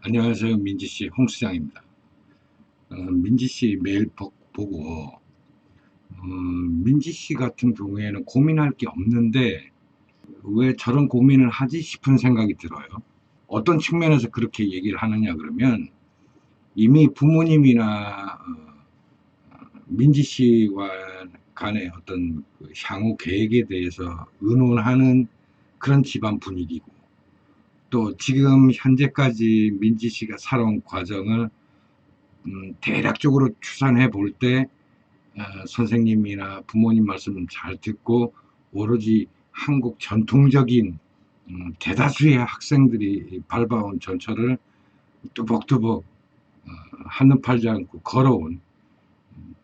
안녕하세요. 민지씨, 홍수장입니다. 민지씨 메일 보고, 민지씨 같은 경우에는 고민할 게 없는데, 왜 저런 고민을 하지 싶은 생각이 들어요. 어떤 측면에서 그렇게 얘기를 하느냐, 그러면, 이미 부모님이나, 민지씨와 간의 어떤 그 향후 계획에 대해서 의논하는 그런 집안 분위기고, 또 지금 현재까지 민지씨가 살아온 과정을 대략적으로 추산해 볼 때, 선생님이나 부모님 말씀 잘 듣고 오로지 한국 전통적인 대다수의 학생들이 밟아온 전철을 뚜벅뚜벅 한눈 팔지 않고 걸어온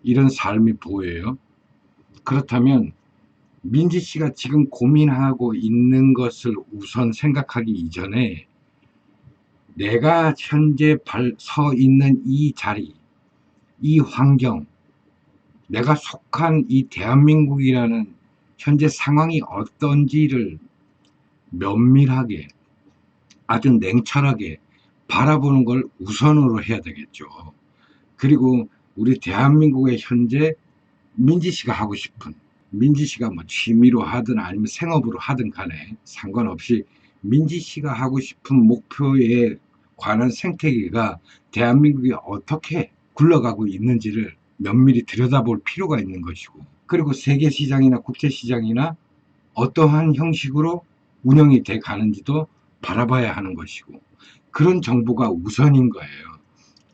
이런 삶이 보여요. 그렇다면 민지 씨가 지금 고민하고 있는 것을 우선 생각하기 이전에 내가 현재 서 있는 이 자리, 이 환경, 내가 속한 이 대한민국이라는 현재 상황이 어떤지를 면밀하게, 아주 냉철하게 바라보는 걸 우선으로 해야 되겠죠. 그리고 우리 대한민국의 현재 민지 씨가 하고 싶은, 민지 씨가 뭐 취미로 하든 아니면 생업으로 하든 간에 상관없이 민지 씨가 하고 싶은 목표에 관한 생태계가 대한민국이 어떻게 굴러가고 있는지를 면밀히 들여다볼 필요가 있는 것이고, 그리고 세계 시장이나 국제 시장이나 어떠한 형식으로 운영이 돼 가는지도 바라봐야 하는 것이고, 그런 정보가 우선인 거예요.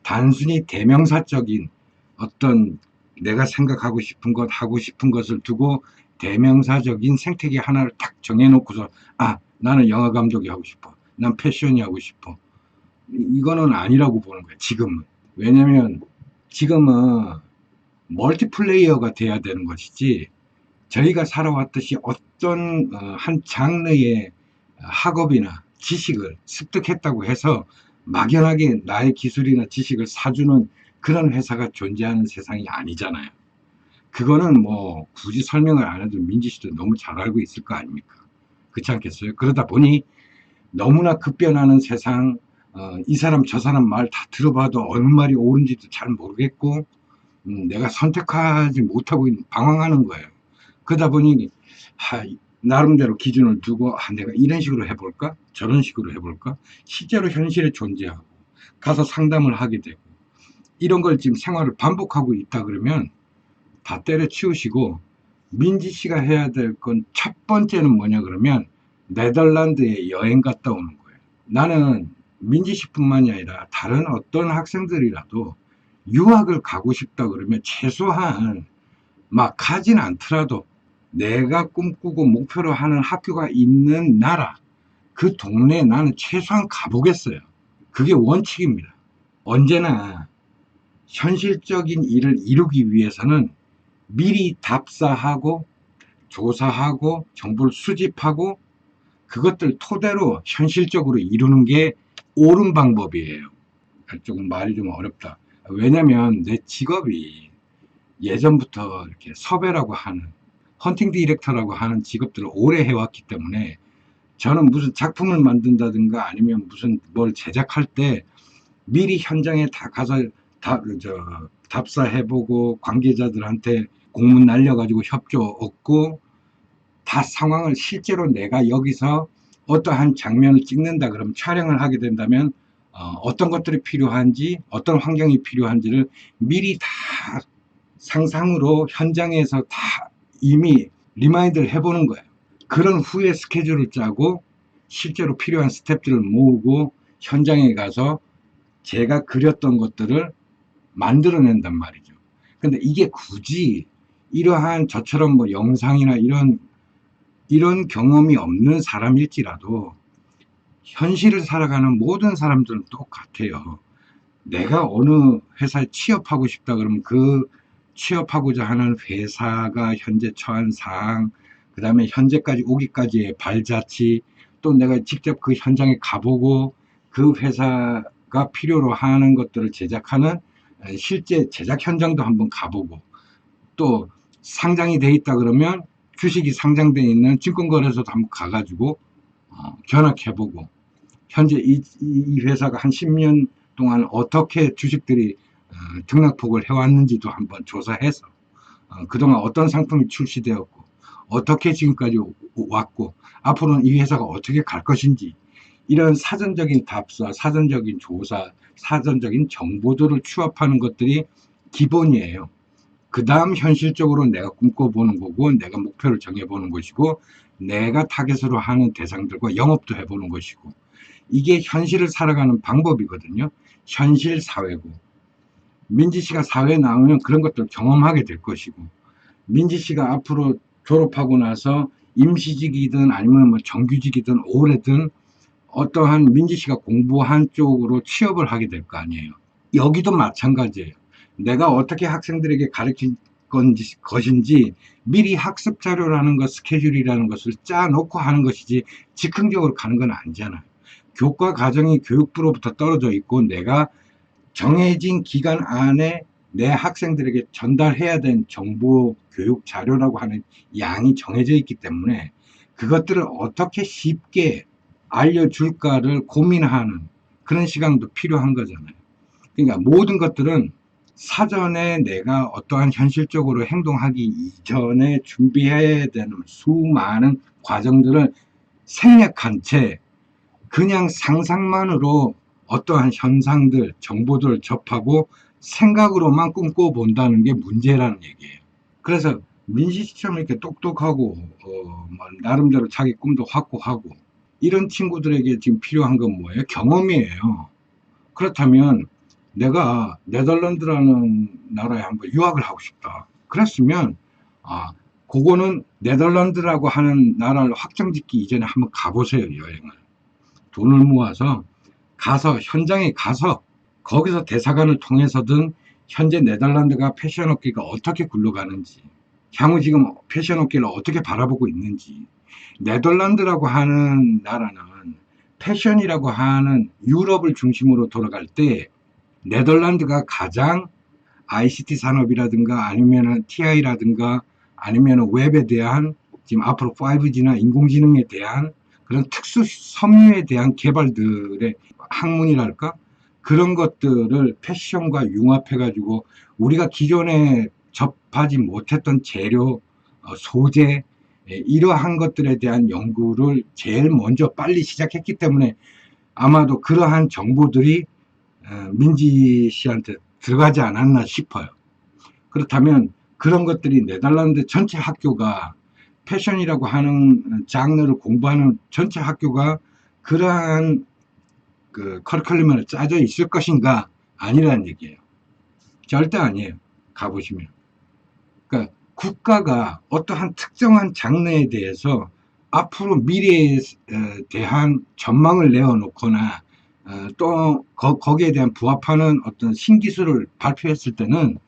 단순히 대명사적인 어떤 내가 생각하고 싶은 것, 하고 싶은 것을 두고 대명사적인 생태계 하나를 딱 정해놓고서, 아, 나는 영화 감독이 하고 싶어. 난 패션이 하고 싶어. 이거는 아니라고 보는 거예요, 지금은. 왜냐면 지금은 멀티플레이어가 돼야 되는 것이지, 저희가 살아왔듯이 어떤 한 장르의 학업이나 지식을 습득했다고 해서 막연하게 나의 기술이나 지식을 사주는 그런 회사가 존재하는 세상이 아니잖아요. 그거는 뭐 굳이 설명을 안 해도 민지 씨도 너무 잘 알고 있을 거 아닙니까? 그렇지 않겠어요? 그러다 보니 너무나 급변하는 세상, 이 사람 저 사람 말 다 들어봐도 어느 말이 옳은지도 잘 모르겠고, 내가 선택하지 못하고 방황하는 거예요. 그러다 보니 나름대로 기준을 두고 내가 이런 식으로 해볼까? 저런 식으로 해볼까? 실제로 현실에 존재하고 가서 상담을 하게 되고 이런 걸 지금 생활을 반복하고 있다 그러면 다 때려치우시고 민지 씨가 해야 될 건 첫 번째는 뭐냐 그러면 네덜란드에 여행 갔다 오는 거예요. 나는 민지 씨뿐만이 아니라 다른 어떤 학생들이라도 유학을 가고 싶다 그러면 최소한 막 가진 않더라도 내가 꿈꾸고 목표로 하는 학교가 있는 나라, 그 동네에 나는 최소한 가보겠어요. 그게 원칙입니다. 언제나 현실적인 일을 이루기 위해서는 미리 답사하고 조사하고 정보를 수집하고 그것들 토대로 현실적으로 이루는 게 옳은 방법이에요. 조금 말이 좀 어렵다. 왜냐면 내 직업이 예전부터 이렇게 섭외라고 하는 헌팅 디렉터라고 하는 직업들을 오래 해왔기 때문에 저는 무슨 작품을 만든다든가 아니면 무슨 뭘 제작할 때 미리 현장에 다 가서 답사해보고 관계자들한테 공문 날려가지고 협조 얻고 다 상황을 실제로 내가 여기서 어떠한 장면을 찍는다 그러면 촬영을 하게 된다면 어떤 것들이 필요한지 어떤 환경이 필요한지를 미리 다 상상으로 현장에서 다 이미 리마인드를 해보는 거예요. 그런 후에 스케줄을 짜고 실제로 필요한 스태프들을 모으고 현장에 가서 제가 그렸던 것들을 만들어낸단 말이죠. 근데 이게 굳이 이러한 저처럼 뭐 영상이나 이런 경험이 없는 사람일지라도 현실을 살아가는 모든 사람들은 똑같아요. 내가 어느 회사에 취업하고 싶다 그러면 그 취업하고자 하는 회사가 현재 처한 사항, 그 다음에 현재까지 오기까지의 발자취, 또 내가 직접 그 현장에 가보고 그 회사가 필요로 하는 것들을 제작하는 실제 제작 현장도 한번 가보고, 또 상장이 돼 있다 그러면 주식이 상장돼 있는 증권거래소도 한번 가가지고 견학해보고, 현재 이 회사가 한 10년 동안 어떻게 주식들이 등락폭을 해왔는지도 한번 조사해서 그동안 어떤 상품이 출시되었고 어떻게 지금까지 왔고 앞으로는 이 회사가 어떻게 갈 것인지 이런 사전적인 답사, 사전적인 조사, 사전적인 정보들을 취합하는 것들이 기본이에요. 그 다음 현실적으로 내가 꿈꿔보는 거고 내가 목표를 정해보는 것이고 내가 타겟으로 하는 대상들과 영업도 해보는 것이고 이게 현실을 살아가는 방법이거든요. 현실 사회고 민지 씨가 사회에 나오면 그런 것들을 경험하게 될 것이고 민지 씨가 앞으로 졸업하고 나서 임시직이든 아니면 뭐 정규직이든 오래든 어떠한 민지 씨가 공부한 쪽으로 취업을 하게 될 거 아니에요. 여기도 마찬가지예요. 내가 어떻게 학생들에게 가르칠 것인지 미리 학습 자료라는 것, 스케줄이라는 것을 짜놓고 하는 것이지 즉흥적으로 가는 건 아니잖아요. 교과 과정이 교육부로부터 떨어져 있고 내가 정해진 기간 안에 내 학생들에게 전달해야 된 정보 교육 자료라고 하는 양이 정해져 있기 때문에 그것들을 어떻게 쉽게 알려줄까를 고민하는 그런 시간도 필요한 거잖아요. 그러니까 모든 것들은 사전에 내가 어떠한 현실적으로 행동하기 이전에 준비해야 되는 수많은 과정들을 생략한 채 그냥 상상만으로 어떠한 현상들, 정보들을 접하고 생각으로만 꿈꿔본다는 게 문제라는 얘기예요. 그래서 민지 씨처럼 이렇게 똑똑하고 나름대로 자기 꿈도 확고하고 이런 친구들에게 지금 필요한 건 뭐예요? 경험이에요. 그렇다면 내가 네덜란드라는 나라에 한번 유학을 하고 싶다. 그랬으면 그거는 네덜란드라고 하는 나라를 확정짓기 이전에 한번 가보세요. 여행을. 돈을 모아서 가서 현장에 가서 거기서 대사관을 통해서든 현재 네덜란드가 패션 업계가 어떻게 굴러가는지 향후 지금 패션 업계를 어떻게 바라보고 있는지 네덜란드라고 하는 나라는 패션이라고 하는 유럽을 중심으로 돌아갈 때 네덜란드가 가장 ICT 산업이라든가 아니면은 TI라든가 아니면은 웹에 대한 지금 앞으로 5G나 인공지능에 대한 그런 특수 섬유에 대한 개발들의 학문이랄까? 그런 것들을 패션과 융합해가지고 우리가 기존에 접하지 못했던 재료, 소재, 이러한 것들에 대한 연구를 제일 먼저 빨리 시작했기 때문에 아마도 그러한 정보들이 민지 씨한테 들어가지 않았나 싶어요. 그렇다면 그런 것들이 네덜란드 전체 학교가 패션이라고 하는 장르를 공부하는 전체 학교가 그러한 그 커리큘럼을 짜져 있을 것인가? 아니라는 얘기예요. 절대 아니에요. 가보시면. 그러니까 국가가 어떠한 특정한 장르에 대해서 앞으로 미래에 대한 전망을 내어놓거나 또 거기에 대한 부합하는 어떤 신기술을 발표했을 때는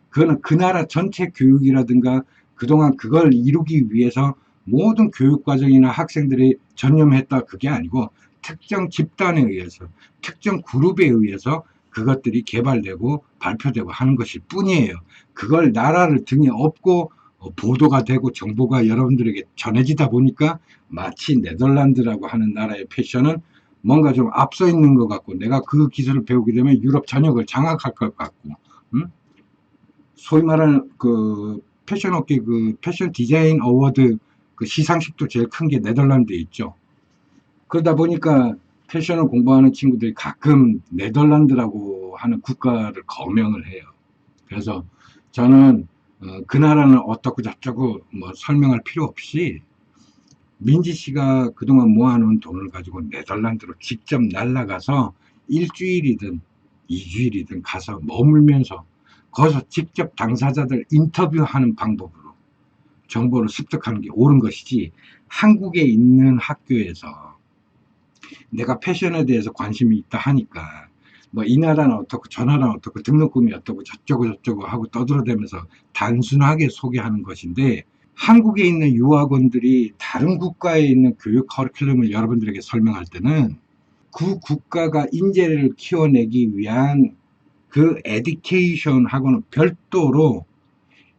그거는 그 나라 전체 교육이라든가 그동안 그걸 이루기 위해서 모든 교육과정이나 학생들이 전념했다 그게 아니고 특정 집단에 의해서 특정 그룹에 의해서 그것들이 개발되고 발표되고 하는 것일 뿐이에요. 그걸 나라를 등에 업고 보도가 되고 정보가 여러분들에게 전해지다 보니까 마치 네덜란드라고 하는 나라의 패션은 뭔가 좀 앞서 있는 것 같고 내가 그 기술을 배우게 되면 유럽 전역을 장악할 것 같고 소위 말하는 그 패션 업계 그 패션 디자인 어워드 그 시상식도 제일 큰 게 네덜란드에 있죠. 그러다 보니까 패션을 공부하는 친구들이 가끔 네덜란드라고 하는 국가를 거명을 해요. 그래서 저는 그 나라는 어떻고 저쩌고 뭐 설명할 필요 없이 민지 씨가 그동안 모아놓은 돈을 가지고 네덜란드로 직접 날아가서 일주일이든 이주일이든 가서 머물면서 거기서 직접 당사자들 인터뷰하는 방법으로 정보를 습득하는 게 옳은 것이지 한국에 있는 학교에서 내가 패션에 대해서 관심이 있다 하니까 뭐 이 나라는 어떻고 저 나라는 어떻고 등록금이 어떻고 저쩌고 하고 떠들어대면서 단순하게 소개하는 것인데 한국에 있는 유학원들이 다른 국가에 있는 교육 커리큘럼을 여러분들에게 설명할 때는 그 국가가 인재를 키워내기 위한 그 에듀케이션하고는 별도로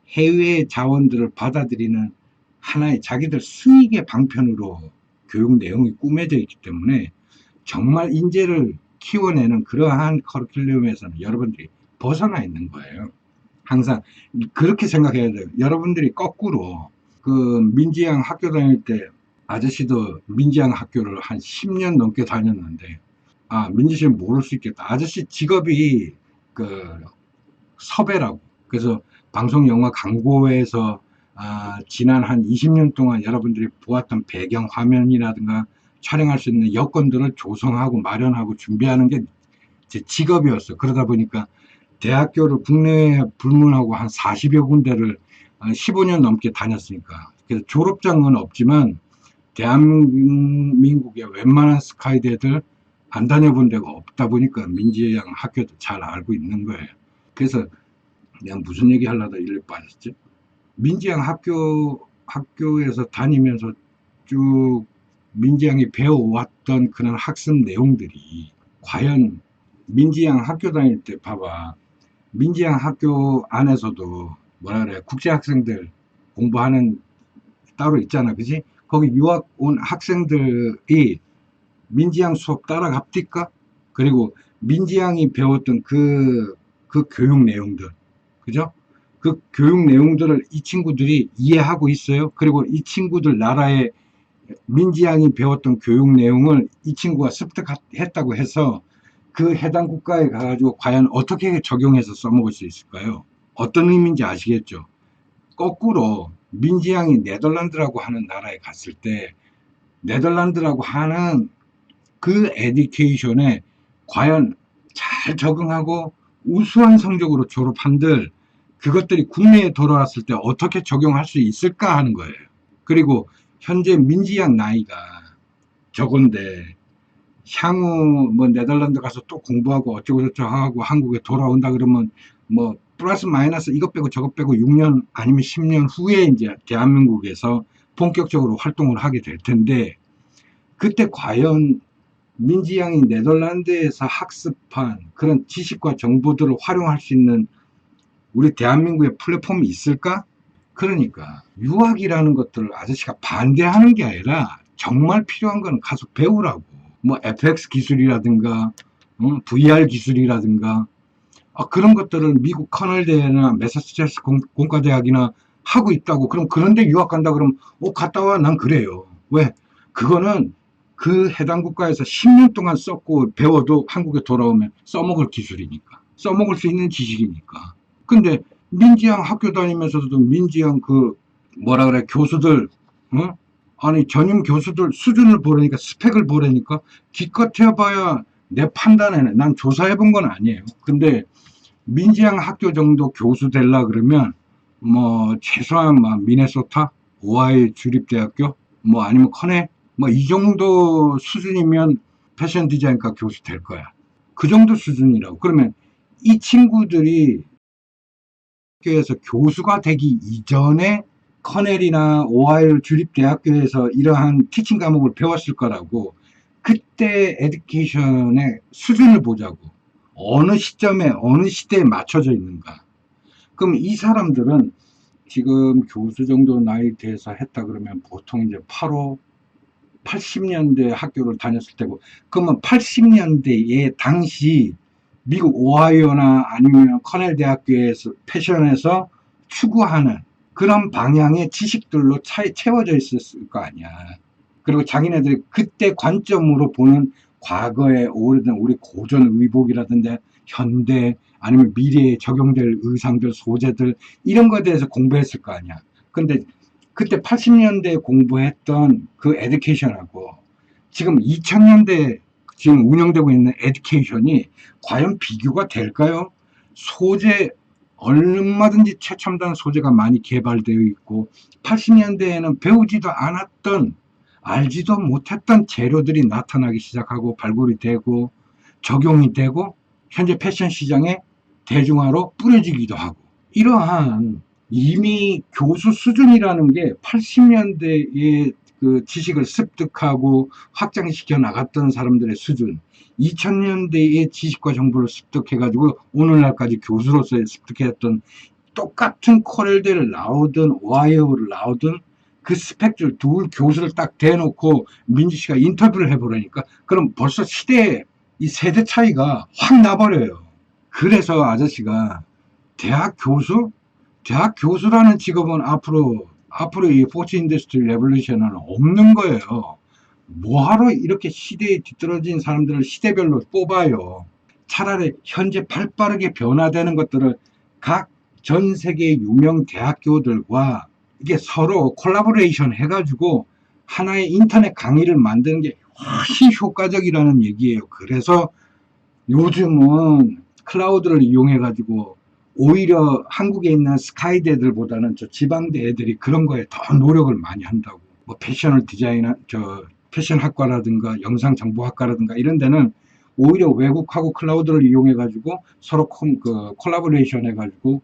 해외 자원들을 받아들이는 하나의 자기들 수익의 방편으로 교육 내용이 꾸며져 있기 때문에 정말 인재를 키워내는 그러한 커리큘럼에서는 여러분들이 벗어나 있는 거예요. 항상 그렇게 생각해야 돼요. 여러분들이 거꾸로 그 민지양 학교 다닐 때 아저씨도 민지양 학교를 한 10년 넘게 다녔는데 민지 씨는 모를 수 있겠다. 아저씨 직업이 그 섭외라고. 그래서 방송 영화 광고에서 지난 한 20년 동안 여러분들이 보았던 배경 화면이라든가 촬영할 수 있는 여건들을 조성하고 마련하고 준비하는 게 제 직업이었어. 그러다 보니까 대학교를 국내에 불문하고 한 40여 군데를 15년 넘게 다녔으니까. 그래서 졸업장은 없지만 대한민국의 웬만한 스카이대들 안 다녀본 데가 없다 보니까 민지양 학교도 잘 알고 있는 거예요. 그래서 내가 무슨 얘기 하려다 일로 빠졌지? 민지양 학교에서 다니면서 쭉 민지양이 배워왔던 그런 학습 내용들이 과연 민지양 학교 다닐 때 봐봐. 민지양 학교 안에서도 뭐라 그래, 국제 학생들 공부하는 따로 있잖아. 그지? 거기 유학 온 학생들이 민지양 수업 따라갑니까? 그리고 민지양이 배웠던 그 교육 내용들, 그죠? 그 교육 내용들을 이 친구들이 이해하고 있어요. 그리고 이 친구들 나라에 민지양이 배웠던 교육 내용을 이 친구가 습득했다고 해서 그 해당 국가에 가가지고 과연 어떻게 적용해서 써먹을 수 있을까요? 어떤 의미인지 아시겠죠? 거꾸로 민지양이 네덜란드라고 하는 나라에 갔을 때 네덜란드라고 하는 그 에듀케이션에 과연 잘 적응하고 우수한 성적으로 졸업한들 그것들이 국내에 돌아왔을 때 어떻게 적용할 수 있을까 하는 거예요. 그리고 현재 민지양 나이가 적은데 향후 뭐 네덜란드 가서 또 공부하고 어쩌고저쩌고 하고 한국에 돌아온다 그러면 뭐 플러스 마이너스 이것 빼고 저것 빼고 6년 아니면 10년 후에 이제 대한민국에서 본격적으로 활동을 하게 될 텐데 그때 과연 민지양이 네덜란드에서 학습한 그런 지식과 정보들을 활용할 수 있는 우리 대한민국의 플랫폼이 있을까? 그러니까 유학이라는 것들을 아저씨가 반대하는 게 아니라 정말 필요한 건 가서 배우라고. 뭐 FX 기술이라든가 VR 기술이라든가 그런 것들을 미국 커널대나 매사추세츠 공과대학이나 하고 있다고. 그럼 그런데 유학 간다 그러면 갔다 와. 난 그래요. 왜? 그거는 그 해당 국가에서 10년 동안 썼고 배워도 한국에 돌아오면 써먹을 기술이니까. 써먹을 수 있는 지식이니까. 근데 민지양 학교 다니면서도 민지양 그 뭐라 그래 교수들 아니 전임 교수들 수준을 보라니까 스펙을 보라니까 기껏 해봐야 내 판단에는 난 조사해본 건 아니에요. 근데 민지양 학교 정도 교수 되려 그러면 뭐 최소한 뭐 미네소타 오하이오 주립대학교 뭐 아니면 커넬 뭐 이 정도 수준이면 패션 디자인과 교수 될 거야. 그 정도 수준이라고. 그러면 이 친구들이 학교에서 교수가 되기 이전에 커넬이나 오하이오 주립대학교에서 이러한 티칭 과목을 배웠을 거라고. 그때 에듀케이션의 수준을 보자고. 어느 시점에 어느 시대에 맞춰져 있는가. 그럼 이 사람들은 지금 교수 정도 나이 돼서 했다 그러면 보통 이제 80년대 학교를 다녔을 테고, 그러면 80년대에 당시 미국 오하이오나 아니면 커넬 대학교에서 패션에서 추구하는 그런 방향의 지식들로 채워져 있었을 거 아니야. 그리고 자기네들이 그때 관점으로 보는 과거의 오래된 우리 고전 의복이라든지 현대 아니면 미래에 적용될 의상들, 소재들 이런 거에 대해서 공부했을 거 아니야. 근데 그때 80년대에 공부했던 그 에듀케이션하고 지금 2000년대 지금 운영되고 있는 에듀케이션이 과연 비교가 될까요? 소재 얼마든지 최첨단 소재가 많이 개발되어 있고 80년대에는 배우지도 않았던 알지도 못했던 재료들이 나타나기 시작하고 발굴이 되고 적용이 되고 현재 패션 시장에 대중화로 뿌려지기도 하고 이러한 이미 교수 수준이라는 게 80년대에 그 지식을 습득하고 확장시켜 나갔던 사람들의 수준 2000년대의 지식과 정보를 습득해가지고 오늘날까지 교수로서 습득했던 똑같은 코렐대를 나오든 오하이오를 나오든 그 스펙줄 둘 교수를 딱 대놓고 민지 씨가 인터뷰를 해보라니까 그럼 벌써 이 세대 차이가 확 나버려요. 그래서 아저씨가 대학 교수? 대학 교수라는 직업은 앞으로 이 포츠 인더스트리 레볼루션은 없는 거예요. 뭐하러 이렇게 시대에 뒤떨어진 사람들을 시대별로 뽑아요. 차라리 현재 발빠르게 변화되는 것들을 각 전 세계 유명 대학교들과 이게 서로 콜라보레이션 해가지고 하나의 인터넷 강의를 만드는 게 훨씬 효과적이라는 얘기예요. 그래서 요즘은 클라우드를 이용해가지고 오히려 한국에 있는 스카이대들보다는 저 지방대 애들이 그런 거에 더 노력을 많이 한다고. 뭐 패션 학과라든가 영상정보학과라든가 이런 데는 오히려 외국하고 클라우드를 이용해가지고 서로 콜라보레이션 해가지고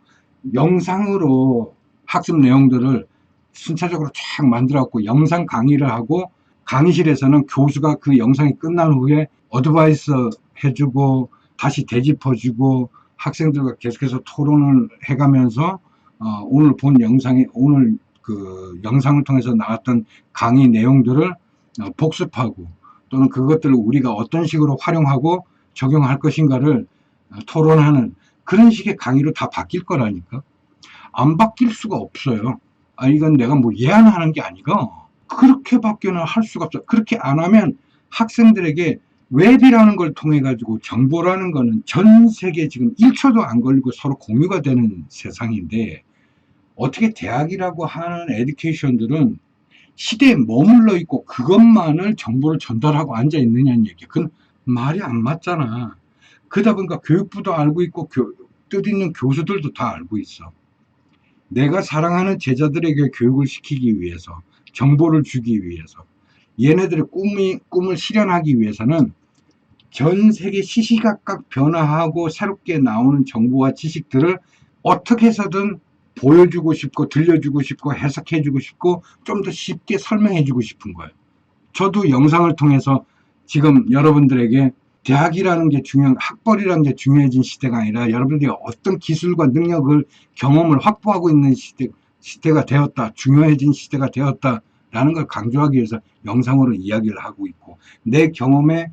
영상으로 학습 내용들을 순차적으로 쫙 만들어갖고 영상 강의를 하고 강의실에서는 교수가 그 영상이 끝난 후에 어드바이스 해주고 다시 되짚어주고 학생들과 계속해서 토론을 해가면서 오늘 그 영상을 통해서 나왔던 강의 내용들을 복습하고 또는 그것들을 우리가 어떤 식으로 활용하고 적용할 것인가를 토론하는 그런 식의 강의로 다 바뀔 거라니까. 안 바뀔 수가 없어요. 이건 내가 뭐 예언하는 게 아니고 그렇게밖에는 할 수가 없어. 그렇게 안 하면 학생들에게 웹이라는 걸 통해 가지고 정보라는 거는 전 세계 지금 1초도 안 걸리고 서로 공유가 되는 세상인데 어떻게 대학이라고 하는 에듀케이션들은 시대에 머물러 있고 그것만을 정보를 전달하고 앉아 있느냐는 얘기. 그건 말이 안 맞잖아. 그러다 보니까 교육부도 알고 있고 뜻 있는 교수들도 다 알고 있어. 내가 사랑하는 제자들에게 교육을 시키기 위해서, 정보를 주기 위해서, 얘네들의 꿈을 실현하기 위해서는 전 세계 시시각각 변화하고 새롭게 나오는 정보와 지식들을 어떻게 해서든 보여주고 싶고 들려주고 싶고 해석해주고 싶고 좀 더 쉽게 설명해주고 싶은 거예요. 저도 영상을 통해서 지금 여러분들에게 대학이라는 게 학벌이라는 게 중요해진 시대가 아니라 여러분들이 어떤 기술과 능력을 경험을 확보하고 있는 시대가 되었다, 중요해진 시대가 되었다라는 걸 강조하기 위해서 영상으로 이야기를 하고 있고 내 경험에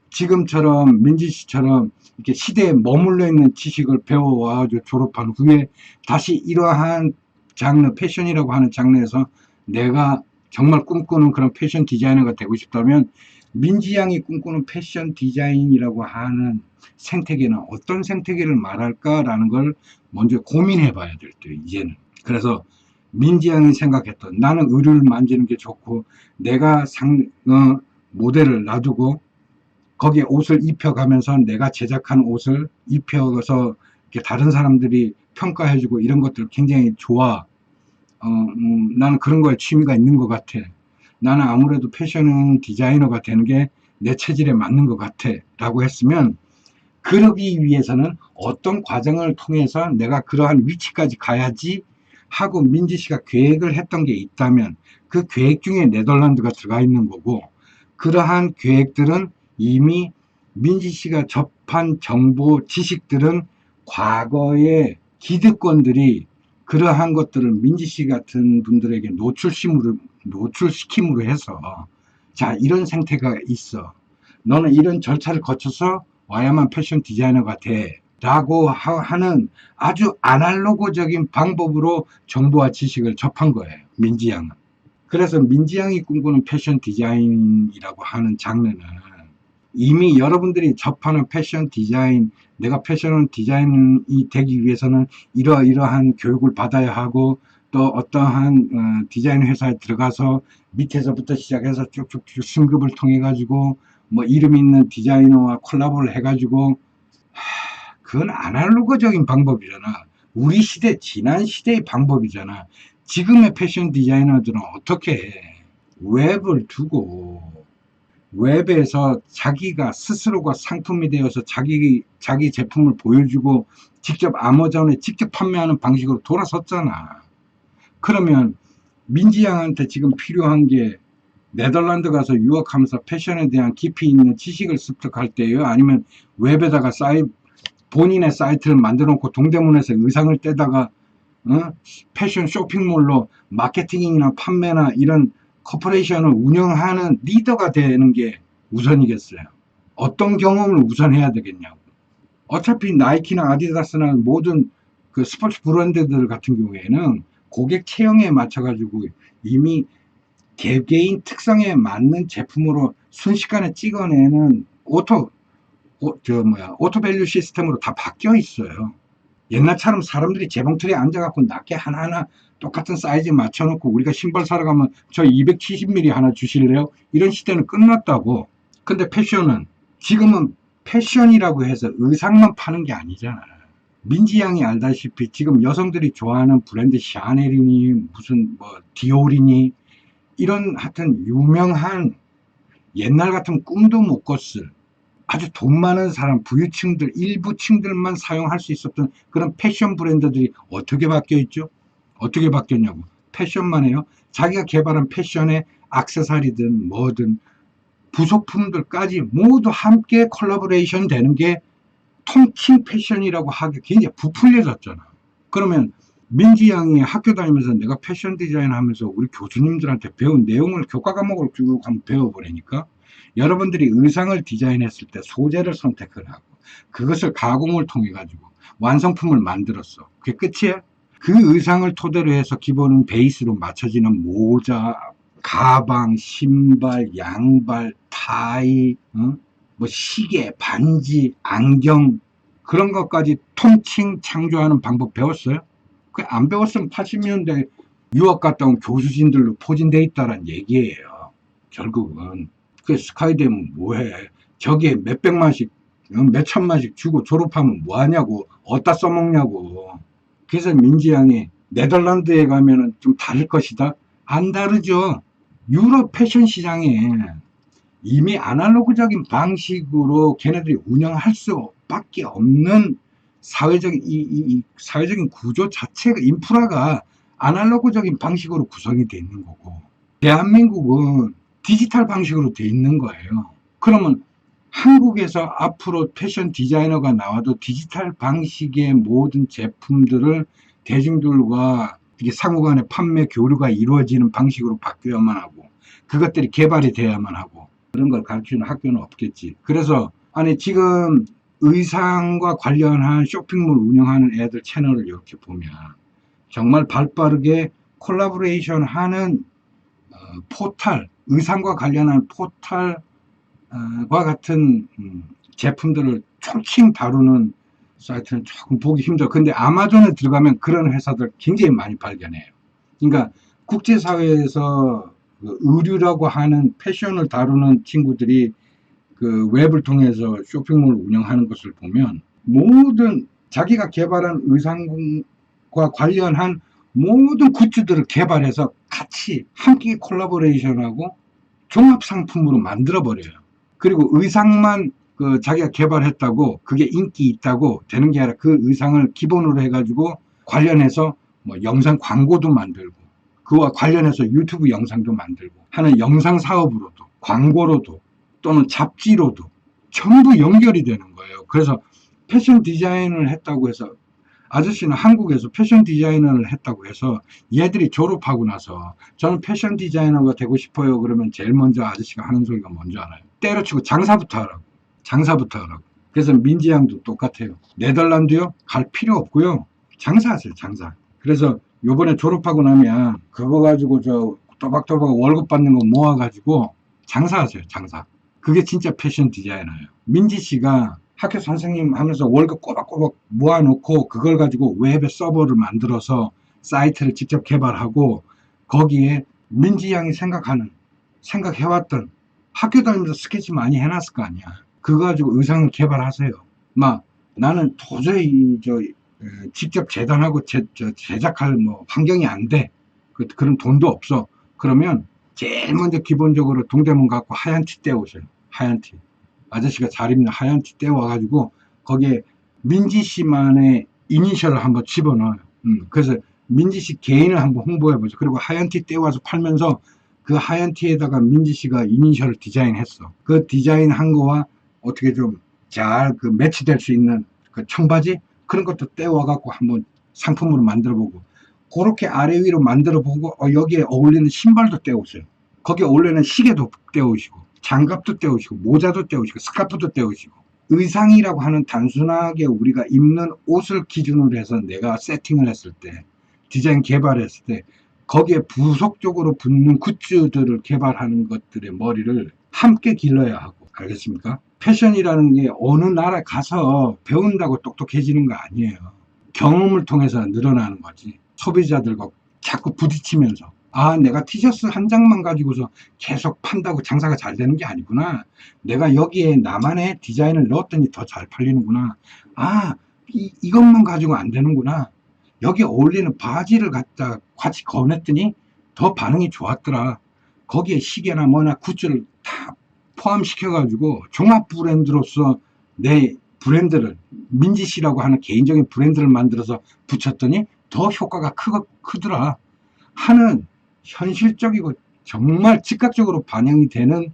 지금처럼 민지 씨처럼 이렇게 시대에 머물러 있는 지식을 배워와 졸업한 후에 다시 이러한 장르, 패션이라고 하는 장르에서 내가 정말 꿈꾸는 그런 패션 디자이너가 되고 싶다면 민지 양이 꿈꾸는 패션 디자인이라고 하는 생태계는 어떤 생태계를 말할까라는 걸 먼저 고민해 봐야 될 때요, 이제는. 그래서 민지 양이 생각했던 나는 의류를 만지는 게 좋고 내가 모델을 놔두고 거기에 옷을 입혀가면서 내가 제작한 옷을 입혀서 다른 사람들이 평가해주고 이런 것들 굉장히 좋아. 나는 그런 거에 취미가 있는 것 같아. 나는 아무래도 패션 디자이너가 되는 게 내 체질에 맞는 것 같아. 라고 했으면 그러기 위해서는 어떤 과정을 통해서 내가 그러한 위치까지 가야지 하고 민지 씨가 계획을 했던 게 있다면 그 계획 중에 네덜란드가 들어가 있는 거고 그러한 계획들은 이미 민지 씨가 접한 정보 지식들은 과거의 기득권들이 그러한 것들을 민지 씨 같은 분들에게 노출시킴으로 해서 자 이런 생태가 있어. 너는 이런 절차를 거쳐서 와야만 패션 디자이너가 돼. 라고 하는 아주 아날로그적인 방법으로 정보와 지식을 접한 거예요. 민지 양은. 그래서 민지 양이 꿈꾸는 패션 디자인이라고 하는 장르는 이미 여러분들이 접하는 패션 디자인, 내가 패션 디자인이 되기 위해서는 이러한 교육을 받아야 하고 또 어떠한 디자인 회사에 들어가서 밑에서부터 시작해서 쭉쭉쭉 승급을 통해 가지고 뭐 이름 있는 디자이너와 콜라보를 해 가지고 그건 아날로그적인 방법이잖아. 우리 시대, 지난 시대의 방법이잖아. 지금의 패션 디자이너들은 어떻게 해? 웹을 두고 웹에서 자기가 스스로가 상품이 되어서 자기 제품을 보여주고 직접 아마존에 직접 판매하는 방식으로 돌아섰잖아. 그러면 민지 양한테 지금 필요한 게 네덜란드 가서 유학하면서 패션에 대한 깊이 있는 지식을 습득할 때예요? 아니면 웹에다가 본인의 사이트를 만들어 놓고 동대문에서 의상을 떼다가 어? 패션 쇼핑몰로 마케팅이나 판매나 이런 코퍼레이션을 운영하는 리더가 되는 게 우선이겠어요. 어떤 경험을 우선해야 되겠냐고. 어차피 나이키나 아디다스나 모든 그 스포츠 브랜드들 같은 경우에는 고객 체형에 맞춰가지고 이미 개개인 특성에 맞는 제품으로 순식간에 찍어내는 오토밸류 시스템으로 다 바뀌어 있어요. 옛날처럼 사람들이 재봉틀에 앉아갖고 낱개 하나하나 똑같은 사이즈에 맞춰놓고 우리가 신발 사러 가면 저 270mm 하나 주실래요? 이런 시대는 끝났다고. 근데 패션은 지금은 패션이라고 해서 의상만 파는 게 아니잖아. 민지 양이 알다시피 지금 여성들이 좋아하는 브랜드 샤넬이니 무슨 뭐 디올이니 이런 하여튼 유명한 옛날 같으면 꿈도 못 꿨을 아주 돈 많은 사람, 부유층들, 일부층들만 사용할 수 있었던 그런 패션 브랜드들이 어떻게 바뀌어 있죠? 어떻게 바뀌었냐고. 패션만 해요. 자기가 개발한 패션의 액세서리든 뭐든 부속품들까지 모두 함께 콜라보레이션 되는 게 통칭 패션이라고 하기 굉장히 부풀려졌잖아. 그러면 민지 양이 학교 다니면서 내가 패션 디자인 하면서 우리 교수님들한테 배운 내용을 교과 과목으로 쭉 한번 배워보려니까 여러분들이 의상을 디자인했을 때 소재를 선택을 하고 그것을 가공을 통해 가지고 완성품을 만들었어. 그게 끝이에요. 그 의상을 토대로 해서 기본 베이스로 맞춰지는 모자, 가방, 신발, 양발, 타이, 뭐 시계, 반지, 안경 그런 것까지 통칭 창조하는 방법 배웠어요? 그 안 배웠으면 80년대 유학 갔다 온 교수진들로 포진돼 있다란 얘기예요. 결국은 그 스카이대면 뭐해? 저기에 몇백만씩 몇천만씩 주고 졸업하면 뭐하냐고. 어디다 써먹냐고. 그래서 민지 양이 네덜란드에 가면은 좀 다를 것이다. 안 다르죠. 유럽 패션 시장에 이미 아날로그적인 방식으로 걔네들이 운영할 수밖에 없는 사회적인 구조 자체가 인프라가 아날로그적인 방식으로 구성이 돼 있는 거고 대한민국은 디지털 방식으로 돼 있는 거예요. 그러면 한국에서 앞으로 패션 디자이너가 나와도 디지털 방식의 모든 제품들을 대중들과 이게 상호간의 판매 교류가 이루어지는 방식으로 바뀌어야만 하고 그것들이 개발이 돼야만 하고 그런 걸 가르치는 학교는 없겠지. 그래서 아니 지금 의상과 관련한 쇼핑몰 운영하는 애들 채널을 이렇게 보면 정말 발빠르게 콜라보레이션 하는 포털, 의상과 관련한 포털과 같은 제품들을 총칭 다루는 사이트는 조금 보기 힘들어. 근데 아마존에 들어가면 그런 회사들 굉장히 많이 발견해요. 그러니까 국제사회에서 의류라고 하는 패션을 다루는 친구들이 그 웹을 통해서 쇼핑몰을 운영하는 것을 보면 모든 자기가 개발한 의상과 관련한 모든 굿즈들을 개발해서 같이 함께 콜라보레이션하고 종합 상품으로 만들어 버려요. 그리고 의상만 그 자기가 개발했다고 그게 인기 있다고 되는 게 아니라 그 의상을 기본으로 해가지고 관련해서 뭐 영상 광고도 만들고 그와 관련해서 유튜브 영상도 만들고 하는 영상 사업으로도 광고로도 또는 잡지로도 전부 연결이 되는 거예요. 그래서 패션 디자인을 했다고 해서 아저씨는 한국에서 패션 디자이너를 했다고 해서 얘들이 졸업하고 나서 저는 패션 디자이너가 되고 싶어요. 그러면 제일 먼저 아저씨가 하는 소리가 뭔지 알아요? 때려치고 장사부터 하라고. 장사부터 하라고. 그래서 민지 양도 똑같아요. 네덜란드요? 갈 필요 없고요. 장사하세요. 장사. 그래서 요번에 졸업하고 나면 그거 가지고 저 또박또박 월급 받는 거 모아가지고 장사하세요. 장사. 그게 진짜 패션 디자이너예요. 민지 씨가 학교 선생님 하면서 월급 꼬박꼬박 모아놓고 그걸 가지고 웹에 서버를 만들어서 사이트를 직접 개발하고 거기에 민지 양이 생각해왔던 학교 다니면서 스케치 많이 해놨을 거 아니야. 그거 가지고 의상을 개발하세요. 막 나는 도저히 직접 재단하고 제작할 뭐 환경이 안 돼. 그런 돈도 없어. 그러면 제일 먼저 기본적으로 동대문 갖고 하얀 티 떼오세요. 하얀 티. 아저씨가 잘 입는 하얀 티 떼와가지고 거기에 민지 씨만의 이니셜을 한번 집어넣어요. 그래서 민지 씨 개인을 한번 홍보해보죠. 그리고 하얀 티 떼와서 팔면서 그 하얀 티에다가 민지 씨가 이니셜을 디자인했어. 그 디자인한 거와 어떻게 좀 잘 매치될 수 있는 그 청바지 그런 것도 떼와갖고 한번 상품으로 만들어보고 그렇게 아래 위로 만들어 보고 여기에 어울리는 신발도 떼오세요. 거기에 어울리는 시계도 떼오시고 장갑도 떼오시고 모자도 떼오시고 스카프도 떼오시고 의상이라고 하는 단순하게 우리가 입는 옷을 기준으로 해서 내가 세팅을 했을 때 디자인 개발했을 때 거기에 부속적으로 붙는 굿즈들을 개발하는 것들의 머리를 함께 길러야 하고 알겠습니까? 패션이라는 게 어느 나라 가서 배운다고 똑똑해지는 거 아니에요. 경험을 통해서 늘어나는 거지. 소비자들과 자꾸 부딪히면서 내가 티셔츠 한 장만 가지고서 계속 판다고 장사가 잘 되는 게 아니구나. 내가 여기에 나만의 디자인을 넣었더니 더 잘 팔리는구나. 이것만 가지고 안 되는구나. 여기 어울리는 바지를 갖다 같이 거냈더니 더 반응이 좋았더라. 거기에 시계나 뭐나 굿즈를 다 포함시켜가지고 종합 브랜드로서 내 브랜드를 민지씨라고 하는 개인적인 브랜드를 만들어서 붙였더니 더 효과가 크더라 하는 현실적이고 정말 즉각적으로 반영이 되는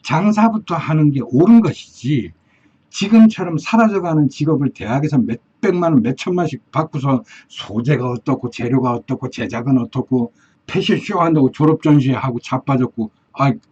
장사부터 하는 게 옳은 것이지, 지금처럼 사라져가는 직업을 대학에서 몇백만 원, 몇천만씩 받고서 소재가 어떻고 재료가 어떻고 제작은 어떻고 패션쇼 한다고 졸업전시하고 자빠졌고,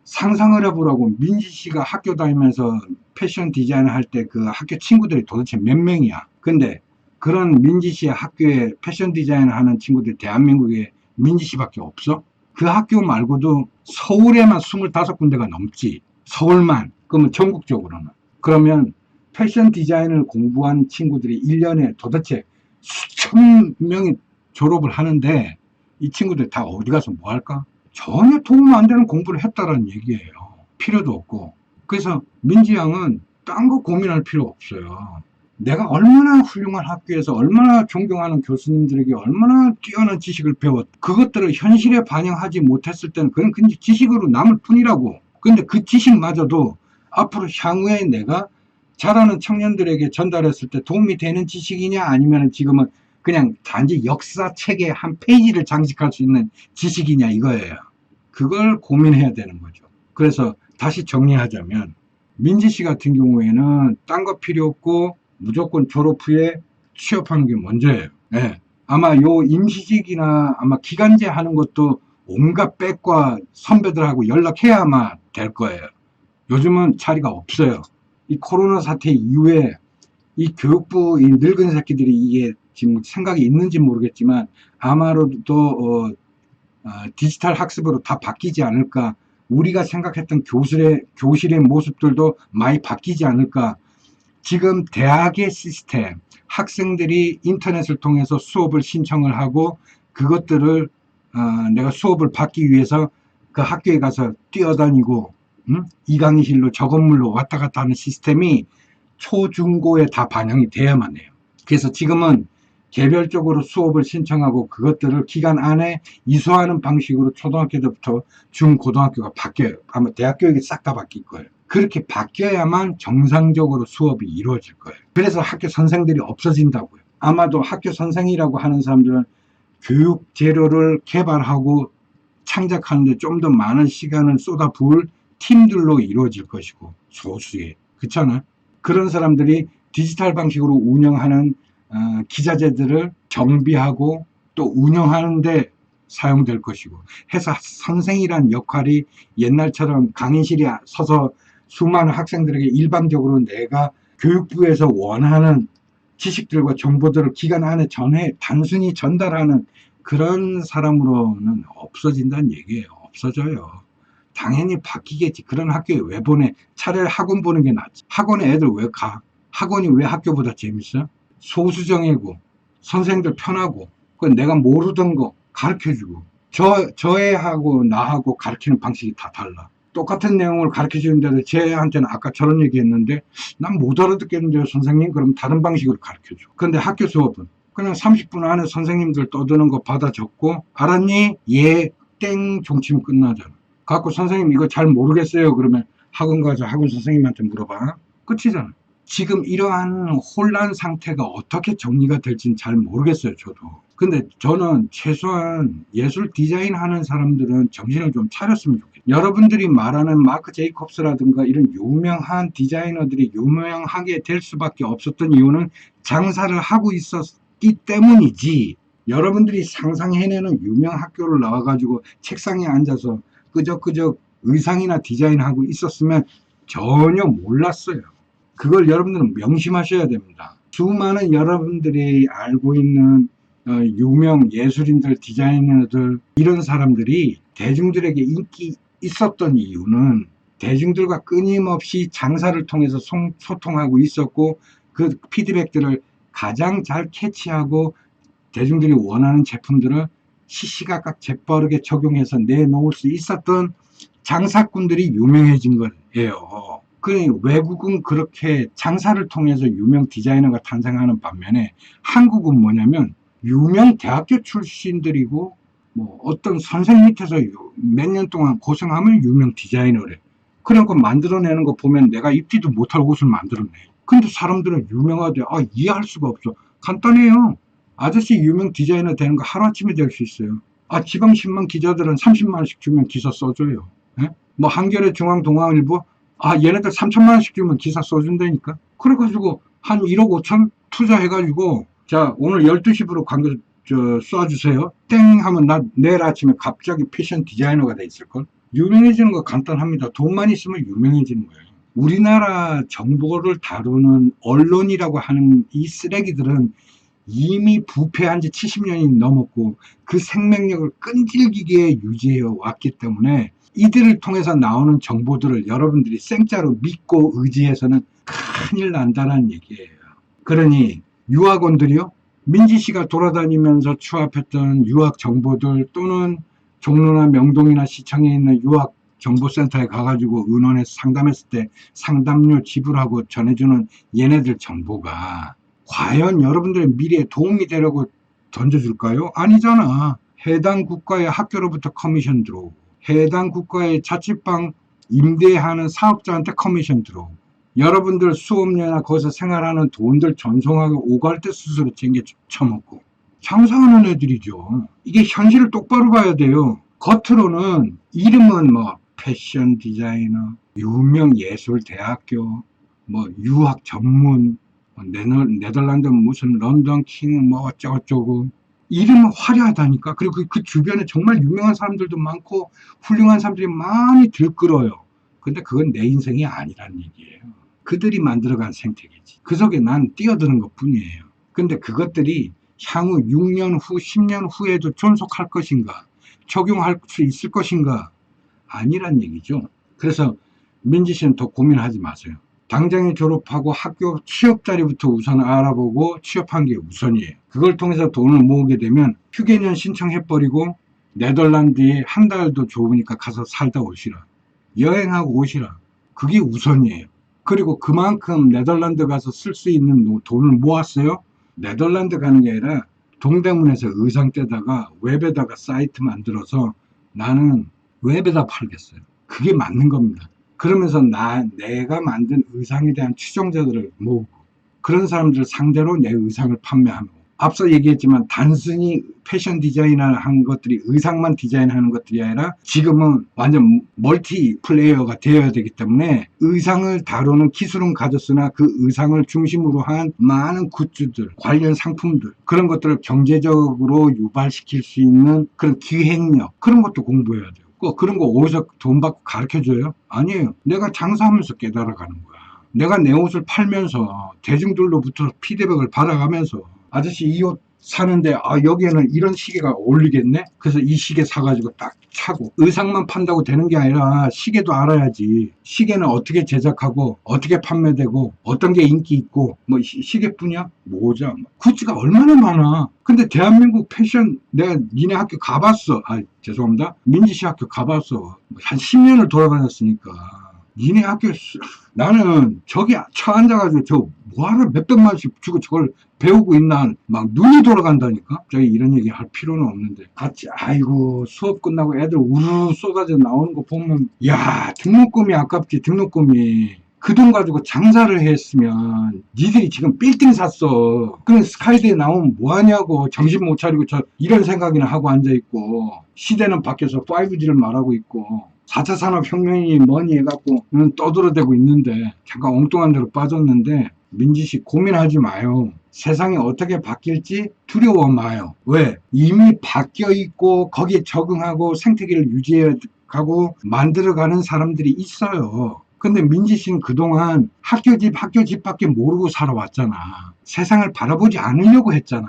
상상을 해보라고. 민지 씨가 학교 다니면서 패션 디자인 할 때 그 학교 친구들이 도대체 몇 명이야. 근데 그런 민지 씨의 학교에 패션 디자인을 하는 친구들이 대한민국에 민지 씨밖에 없어? 그 학교 말고도 서울에만 25군데가 넘지. 서울만. 그러면 전국적으로는. 그러면 패션 디자인을 공부한 친구들이 1년에 도대체 수천 명이 졸업을 하는데 이 친구들 다 어디 가서 뭐 할까? 전혀 도움 안 되는 공부를 했다라는 얘기예요. 필요도 없고. 그래서 민지 양은 딴 거 고민할 필요 없어요. 내가 얼마나 훌륭한 학교에서 얼마나 존경하는 교수님들에게 얼마나 뛰어난 지식을 배웠, 그것들을 현실에 반영하지 못했을 때는 그건 그냥 지식으로 남을 뿐이라고. 근데 그 지식마저도 앞으로 향후에 내가 잘하는 청년들에게 전달했을 때 도움이 되는 지식이냐, 아니면 지금은 그냥 단지 역사책에 한 페이지를 장식할 수 있는 지식이냐, 이거예요. 그걸 고민해야 되는 거죠. 그래서 다시 정리하자면 민지 씨 같은 경우에는 딴 거 필요 없고 무조건 졸업 후에 취업하는 게 먼저예요. 네. 아마 요 임시직이나 아마 기간제 하는 것도 온갖 백과 선배들하고 연락해야 아마 될 거예요. 요즘은 자리가 없어요. 이 코로나 사태 이후에 이 교육부 이 늙은 새끼들이 이게 지금 생각이 있는지 모르겠지만 아마도 디지털 학습으로 다 바뀌지 않을까. 우리가 생각했던 교실의 모습들도 많이 바뀌지 않을까. 지금 대학의 시스템, 학생들이 인터넷을 통해서 수업을 신청을 하고 그것들을 내가 수업을 받기 위해서 그 학교에 가서 뛰어다니고 이 강의실로 저 건물로 왔다 갔다 하는 시스템이 초중고에 다 반영이 돼야만 해요. 그래서 지금은 개별적으로 수업을 신청하고 그것들을 기간 안에 이수하는 방식으로 초등학교 때부터 중고등학교가 바뀌어요. 아마 대학 교육이 싹 다 바뀔 거예요. 그렇게 바뀌어야만 정상적으로 수업이 이루어질 거예요. 그래서 학교 선생들이 없어진다고요. 아마도 학교 선생이라고 하는 사람들은 교육 재료를 개발하고 창작하는데 좀 더 많은 시간을 쏟아부을 팀들로 이루어질 것이고, 소수의. 그렇잖아요. 그런 사람들이 디지털 방식으로 운영하는 기자재들을 정비하고 또 운영하는데 사용될 것이고, 해서 선생이란 역할이 옛날처럼 강의실에 서서 수많은 학생들에게 일방적으로 내가 교육부에서 원하는 지식들과 정보들을 기간 안에 단순히 전달하는 그런 사람으로는 없어진다는 얘기예요. 없어져요. 당연히 바뀌겠지. 그런 학교에 왜 보내? 차라리 학원 보는 게 낫지. 학원에 애들 왜 가? 학원이 왜 학교보다 재밌어? 소수정예고, 선생님들 편하고, 내가 모르던 거 가르쳐주고, 저애하고 나하고 가르치는 방식이 다 달라. 똑같은 내용을 가르쳐 주는데도 쟤한테는 아까 저런 얘기 했는데 난 못 알아듣겠는데요 선생님, 그럼 다른 방식으로 가르쳐 줘. 근데 학교 수업은 그냥 30분 안에 선생님들 떠드는 거 받아 적고 알았니? 예, 땡 종치면 끝나잖아. 갖고 선생님 이거 잘 모르겠어요 그러면 학원 가서 학원 선생님한테 물어봐. 끝이잖아. 지금 이러한 혼란 상태가 어떻게 정리가 될지는 잘 모르겠어요 저도. 근데 저는 최소한 예술 디자인 하는 사람들은 정신을 좀 차렸으면 좋겠어요. 여러분들이 말하는 마크 제이콥스라든가 이런 유명한 디자이너들이 유명하게 될 수밖에 없었던 이유는 장사를 하고 있었기 때문이지, 여러분들이 상상해내는 유명 학교를 나와가지고 책상에 앉아서 끄적끄적 의상이나 디자인하고 있었으면 전혀 몰랐어요. 그걸 여러분들은 명심하셔야 됩니다. 수많은 여러분들이 알고 있는 유명 예술인들, 디자이너들, 이런 사람들이 대중들에게 인기 있었던 이유는 대중들과 끊임없이 장사를 통해서 소통하고 있었고, 그 피드백들을 가장 잘 캐치하고 대중들이 원하는 제품들을 시시각각 재빠르게 적용해서 내놓을 수 있었던 장사꾼들이 유명해진 거예요. 그러니 외국은 그렇게 장사를 통해서 유명 디자이너가 탄생하는 반면에 한국은 뭐냐면 유명 대학교 출신들이고 뭐 어떤 선생 밑에서 몇 년 동안 고생하면 유명 디자이너래. 그러니까 만들어내는 거 보면 내가 입지도 못할 옷을 만들어내. 근데 사람들은 유명하대. 이해할 수가 없어. 간단해요. 아저씨 유명 디자이너 되는 거 하루아침에 될 수 있어요. 지방신문 기자들은 30만 원씩 주면 기사 써줘요. 예? 뭐 한겨레 중앙동아일보 얘네들 3천만 원씩 주면 기사 써준다니까. 그래가지고 한 1억 5천 투자해가지고 자 오늘 12시부로 광고 쏴주세요. 땡 하면 나 내일 아침에 갑자기 패션 디자이너가 돼 있을걸. 유명해지는 거 간단합니다. 돈만 있으면 유명해지는 거예요. 우리나라 정보를 다루는 언론이라고 하는 이 쓰레기들은 이미 부패한 지 70년이 넘었고 그 생명력을 끈질기게 유지해 왔기 때문에 이들을 통해서 나오는 정보들을 여러분들이 생짜로 믿고 의지해서는 큰일 난다는 얘기예요. 그러니 유학원들이요, 민지 씨가 돌아다니면서 취합했던 유학 정보들 또는 종로나 명동이나 시청에 있는 유학 정보센터에 가가지고 의논해서 상담했을 때 상담료 지불하고 전해주는 얘네들 정보가 과연 여러분들의 미래에 도움이 되려고 던져줄까요? 아니잖아. 해당 국가의 학교로부터 커미션 들어오고 해당 국가의 자취방 임대하는 사업자한테 커미션 들어오고 여러분들 수업료나 거기서 생활하는 돈들 전송하고 오갈대 수수료 챙겨 처먹고 장사하는 애들이죠. 이게 현실을 똑바로 봐야 돼요. 겉으로는 이름은 뭐 패션 디자이너, 유명 예술대학교, 뭐 유학 전문, 네덜란드 무슨 런던 킹 뭐 어쩌고저쩌고 이름은 화려하다니까. 그리고 그 주변에 정말 유명한 사람들도 많고 훌륭한 사람들이 많이 들끓어요. 근데 그건 내 인생이 아니란 얘기예요. 그들이 만들어간 생태계지. 그 속에 난 뛰어드는 것 뿐이에요. 근데 그것들이 향후 6년 후, 10년 후에도 존속할 것인가? 적용할 수 있을 것인가? 아니란 얘기죠. 그래서 민지 씨는 더 고민하지 마세요. 당장에 졸업하고 학교 취업 자리부터 우선 알아보고 취업한 게 우선이에요. 그걸 통해서 돈을 모으게 되면 휴게년 신청해버리고 네덜란드에 한 달도 좋으니까 가서 살다 오시라. 여행하고 오시라. 그게 우선이에요. 그리고 그만큼 네덜란드 가서 쓸 수 있는 돈을 모았어요. 네덜란드 가는 게 아니라 동대문에서 의상 떼다가 웹에다가 사이트 만들어서 나는 웹에다 팔겠어요. 그게 맞는 겁니다. 그러면서 내가 만든 의상에 대한 추종자들을 모으고 그런 사람들 상대로 내 의상을 판매하고 앞서 얘기했지만 단순히 패션 디자인을 한 것들이 의상만 디자인하는 것들이 아니라 지금은 완전 멀티 플레이어가 되어야 되기 때문에 의상을 다루는 기술은 가졌으나 그 의상을 중심으로 한 많은 굿즈들, 관련 상품들 그런 것들을 경제적으로 유발시킬 수 있는 그런 기획력 그런 것도 공부해야 돼요. 그런 거 어디서 돈 받고 가르쳐줘요? 아니에요. 내가 장사하면서 깨달아가는 거야. 내가 내 옷을 팔면서 대중들로부터 피드백을 받아가면서 아저씨 이 옷 사는데 여기에는 이런 시계가 어울리겠네? 그래서 이 시계 사가지고 딱 차고 의상만 판다고 되는 게 아니라 시계도 알아야지. 시계는 어떻게 제작하고 어떻게 판매되고 어떤 게 인기 있고 뭐 시계뿐이야? 모자 굿즈가 얼마나 많아. 근데 대한민국 패션 내가 니네 학교 가봤어. 죄송합니다. 민지 씨 학교 가봤어. 한 10년을 돌아다녔으니까 니네 학교 나는 저기 쳐앉아가지고 저 뭐하러 몇백만 원씩 주고 저걸 배우고 있나 막 눈이 돌아간다니까. 저기 이런 얘기 할 필요는 없는데 같이 아이고 수업 끝나고 애들 우르르 쏟아져 나오는 거 보면 야 등록금이 아깝지. 등록금이 그 돈 가지고 장사를 했으면 니들이 지금 빌딩 샀어. 그럼 스카이대에 나오면 뭐하냐고. 정신 못 차리고 저 이런 생각이나 하고 앉아있고 시대는 바뀌어서 5G를 말하고 있고 4차 산업혁명이 뭐니 해갖고 떠들어대고 있는데 잠깐 엉뚱한 데로 빠졌는데 민지 씨 고민하지 마요. 세상이 어떻게 바뀔지 두려워 마요. 왜? 이미 바뀌어 있고 거기에 적응하고 생태계를 유지해 가고 만들어가는 사람들이 있어요. 근데 민지 씨는 그동안 학교 집밖에 모르고 살아왔잖아. 세상을 바라보지 않으려고 했잖아.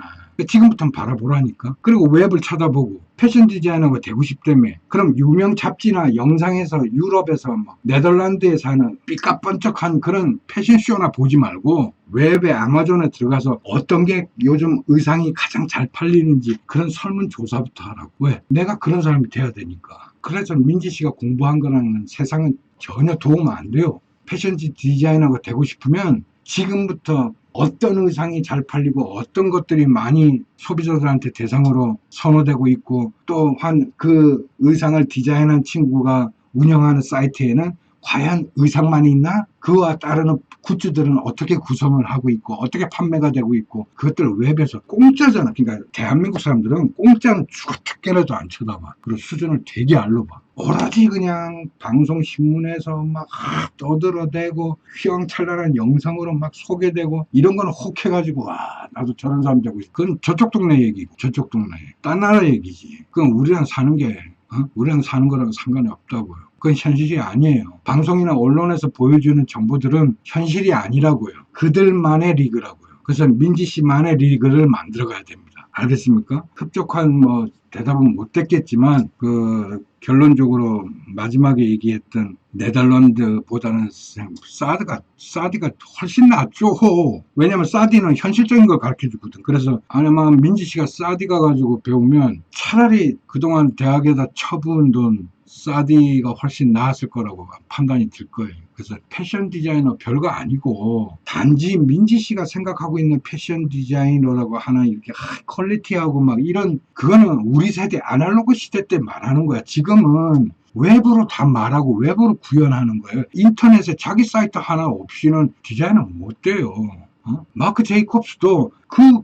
지금부터는 바라보라니까. 그리고 웹을 쳐다보고 패션 디자이너가 되고 싶다며. 그럼 유명 잡지나 영상에서 유럽에서 뭐 네덜란드에 사는 삐까뻔쩍한 그런 패션쇼나 보지 말고 웹에 아마존에 들어가서 어떤 게 요즘 의상이 가장 잘 팔리는지 그런 설문조사부터 하라고. 왜? 내가 그런 사람이 돼야 되니까. 그래서 민지 씨가 공부한 거랑은 세상은 전혀 도움 안 돼요. 패션 디자이너가 되고 싶으면 지금부터 어떤 의상이 잘 팔리고 어떤 것들이 많이 소비자들한테 대상으로 선호되고 있고 또한 그 의상을 디자인한 친구가 운영하는 사이트에는 과연 의상만 있나? 그와 따르는 굿즈들은 어떻게 구성을 하고 있고 어떻게 판매가 되고 있고 그것들을 웹에서 공짜잖아. 그러니까 대한민국 사람들은 공짜는 죽어 죽게라도 안 쳐다봐. 그리고 수준을 되게 알로 봐. 오로지 그냥 방송 신문에서 막 떠들어대고 휘황찬란한 영상으로 막 소개되고 이런 거는 혹해가지고 와 나도 저런 사람 되고 싶어. 그건 저쪽 동네 얘기고 저쪽 동네 딴 나라 얘기지. 그건 우리랑 사는 게 우리랑 사는 거랑 상관이 없다고요. 그건 현실이 아니에요. 방송이나 언론에서 보여주는 정보들은 현실이 아니라고요. 그들만의 리그라고요. 그래서 민지 씨만의 리그를 만들어가야 됩니다. 알겠습니까? 흡족한 뭐 대답은 못 됐겠지만 그 결론적으로 마지막에 얘기했던 네덜란드보다는 사디가 훨씬 낫죠. 왜냐면 사디는 현실적인 걸 가르쳐 주거든. 그래서 아마 민지 씨가 사디 가가지고 배우면 차라리 그동안 대학에다 쳐부은 돈 사디가 훨씬 나았을 거라고 판단이 들 거예요. 그래서 패션 디자이너 별거 아니고 단지 민지 씨가 생각하고 있는 패션 디자이너라고 하는 이렇게 퀄리티하고 막 이런 그거는 우리 세대 아날로그 시대 때 말하는 거야. 지금은 웹으로 다 말하고 웹으로 구현하는 거예요. 인터넷에 자기 사이트 하나 없이는 디자이너 못 돼요. 마크 제이콥스도 그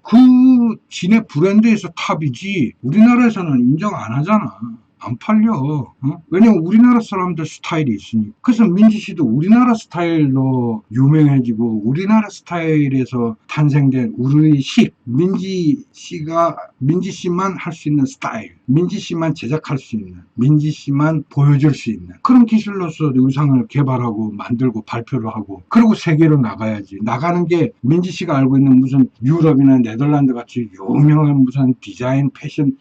지네 브랜드에서 탑이지 우리나라에서는 인정 안 하잖아. 안 팔려. 왜냐면 우리나라 사람들 스타일이 있으니까. 그래서 민지 씨도 우리나라 스타일로 유명해지고 우리나라 스타일에서 탄생된 우리식 민지 씨만 할 수 있는 스타일, 민지 씨만 제작할 수 있는, 민지 씨만 보여줄 수 있는 그런 기술로서 의상을 개발하고 만들고 발표를 하고 그리고 세계로 나가야지. 나가는 게 민지 씨가 알고 있는 무슨 유럽이나 네덜란드 같이 유명한 무슨 디자인 패션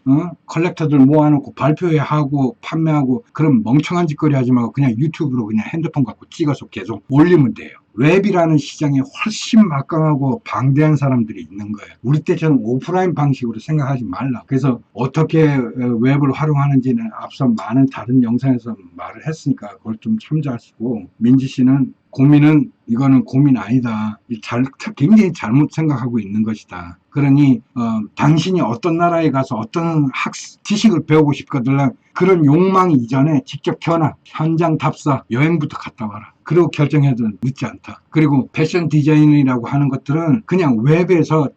컬렉터들 모아놓고 발표회 하고 판매하고 그런 멍청한 짓거리 하지 말고 그냥 유튜브로 그냥 핸드폰 갖고 찍어서 계속 올리면 돼요. 웹이라는 시장에 훨씬 막강하고 방대한 사람들이 있는 거예요. 우리 때처럼 오프라인 방식으로 생각하지 말라. 그래서 어떻게 웹을 활용하는지는 앞서 많은 다른 영상에서 말을 했으니까 그걸 좀 참조하시고 민지 씨는 고민은 이거는 고민 아니다. 굉장히 잘못 생각하고 있는 것이다. 그러니 당신이 어떤 나라에 가서 어떤 지식을 배우고 싶거든 그런 욕망 이전에 직접 현장 답사 여행부터 갔다 와라. 그리고 결정해도 늦지 않다. 그리고 패션 디자인이라고 하는 것들은 그냥 웹에서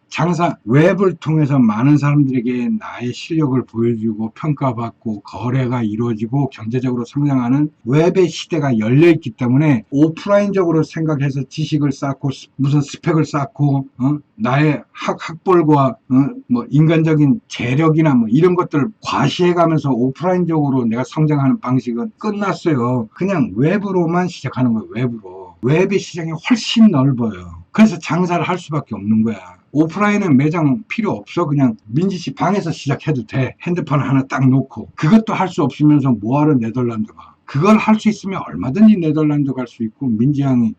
웹을 통해서 많은 사람들에게 나의 실력을 보여주고 평가받고 거래가 이루어지고 경제적으로 성장하는 웹의 시대가 열려있기 때문에 오프라인적으로 생각해서 지식을 쌓고 무슨 스펙을 쌓고 나의 학벌과 뭐 인간적인 재력이나 뭐 이런 것들을 과시해가면서 오프라인적으로 내가 성장하는 방식은 끝났어요. 그냥 웹으로만 시작하는 거예요. 웹으로. 웹의 시장이 훨씬 넓어요. 그래서 장사를 할 수밖에 없는 거야. 오프라인은 매장 필요 없어. 그냥 민지 씨 방에서 시작해도 돼. 핸드폰 하나 딱 놓고. 그것도 할 수 없으면서 뭐하러 네덜란드 가. 그걸 할 수 있으면 얼마든지 네덜란드 갈 수 있고 민지 양이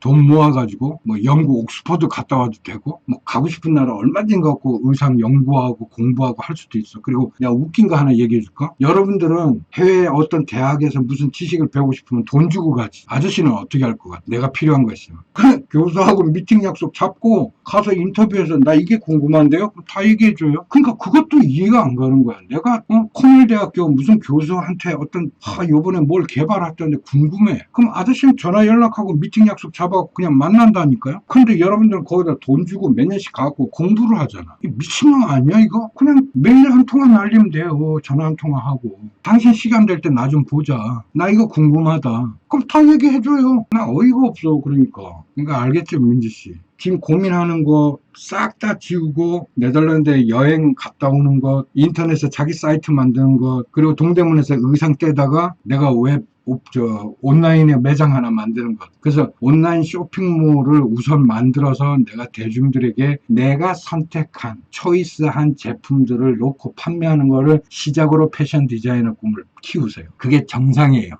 돈 모아가지고 뭐 영국 옥스퍼드 갔다 와도 되고 뭐 가고 싶은 나라 얼마든지 갖고 의상 연구하고 공부하고 할 수도 있어. 그리고 내가 웃긴 거 하나 얘기해 줄까? 여러분들은 해외 어떤 대학에서 무슨 지식을 배우고 싶으면 돈 주고 가지. 아저씨는 어떻게 할 것 같아? 내가 필요한 거 있으면 그래 교수하고 미팅 약속 잡고 가서 인터뷰해서 나 이게 궁금한데요? 다 얘기해줘요. 그러니까 그것도 이해가 안 가는 거야. 내가 코넬대학교 무슨 교수한테 어떤 요번에 뭘 개발했다는데 궁금해. 그럼 아저씨는 전화 연락하고 미팅 약속 잡아갖고 그냥 만난다니까요. 근데 여러분들은 거기다 돈 주고 몇 년씩 가갖고 공부를 하잖아. 미친놈 아니야 이거? 그냥 매일 한 통화 날리면 돼요. 전화 한 통화하고. 당신 시간 될 때 나 좀 보자. 나 이거 궁금하다. 그럼 다 얘기해줘요. 나 어이가 없어. 그러니까 알겠죠, 민지 씨. 지금 고민하는 거 싹 다 지우고 네덜란드에 여행 갔다 오는 것, 인터넷에 자기 사이트 만드는 것, 그리고 동대문에서 의상 떼다가 내가 왜 온라인에 매장 하나 만드는 것. 그래서 온라인 쇼핑몰을 우선 만들어서 내가 대중들에게 내가 선택한, 초이스한 제품들을 놓고 판매하는 거를 시작으로 패션 디자이너 꿈을 키우세요. 그게 정상이에요.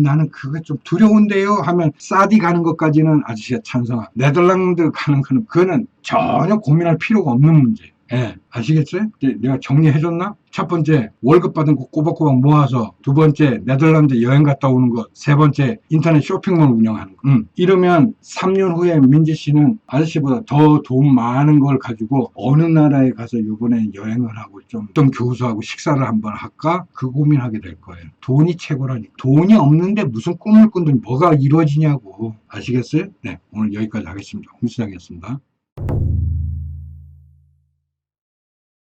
나는 그게 좀 두려운데요 하면 사디 가는 것까지는 아저씨가 찬성하. 네덜란드 가는 거는 그거는 전혀 고민할 필요가 없는 문제. 예, 아시겠어요? 내가 정리해줬나? 첫 번째, 월급 받은 거 꼬박꼬박 모아서, 두 번째, 네덜란드 여행 갔다 오는 것, 세 번째, 인터넷 쇼핑몰 운영하는 거. 이러면 3년 후에 민지 씨는 아저씨보다 더 돈 많은 걸 가지고 어느 나라에 가서 이번에 여행을 하고 좀 어떤 교수하고 식사를 한번 할까? 그 고민하게 될 거예요. 돈이 최고라니까. 돈이 없는데 무슨 꿈을 꾼들 뭐가 이루어지냐고. 아시겠어요? 네, 오늘 여기까지 하겠습니다. 홍 시장이었습니다.